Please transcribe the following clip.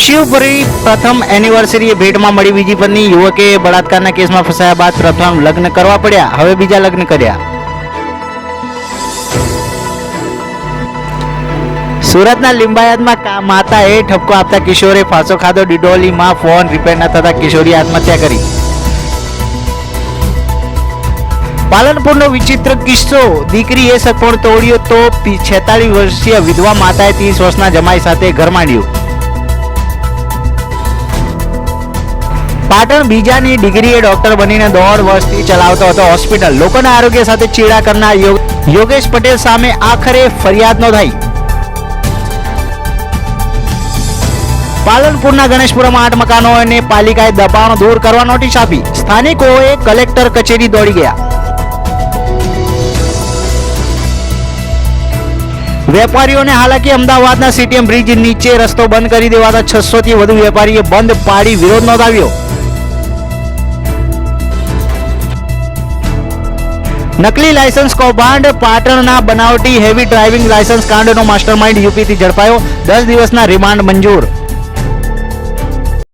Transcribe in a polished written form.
શિવપુરી પ્રથમ એનિવર્સરીએ ભેટમાં મળી બીજી પત્ની. યુવકે બળાત્કારના કેસમાં ફસાયા બાદ પ્રથમ લગ્ન કરવા પડ્યા, હવે બીજા લગ્ન કર્યા. સુરતના લિંબાયતમાં માતાએ ઠપકો આપતા કિશોરે ફાંસો ખાધો. ડિડોલીમાં ફોન રિપેર ન થતા કિશોરીએ આત્મહત્યા કરી. પાલનપુરનો વિચિત્ર કિસ્સો. દીકરીએ સગપણ તોડ્યો તો 46 વર્ષીય વિધવા માતાએ 30 વર્ષના જમાઈ સાથે ઘર માંડ્યું. પાટણ બીજાની ડિગ્રીએ ડોક્ટર બનીને 1.5 વર્ષથી ચલાવતો હતો હોસ્પિટલ. લોકોના આરોગ્ય સાથે ચેડા કરનાર યોગેશ પટેલ સામે આખરે ફરિયાદ નોંધાઈ. પાલનપુરના ગણેશપુરમાં 8 મકાનોને પાલિકાએ દબાણ દૂર કરવા નોટિસ આપી. સ્થાનિકોએ કલેક્ટર કચેરી દોડી ગયા. વેપારીઓને હાલાકી. અમદાવાદના સીટીએમ બ્રિજ નીચે રસ્તો બંધ કરી દેવાતા 600 થી વધુ વેપારીએ બંધ પાડી વિરોધ નોંધાવ્યો. નકલી લાયસન્સ કૌભાંડ. પાટણના બનાવટી હેવી ડ્રાઇવિંગ લાયસન્સ કાંડનો માસ્ટરમાઇન્ડ યુપીથી ઝડપાયો. 10 દિવસના રિમાન્ડ મંજૂર.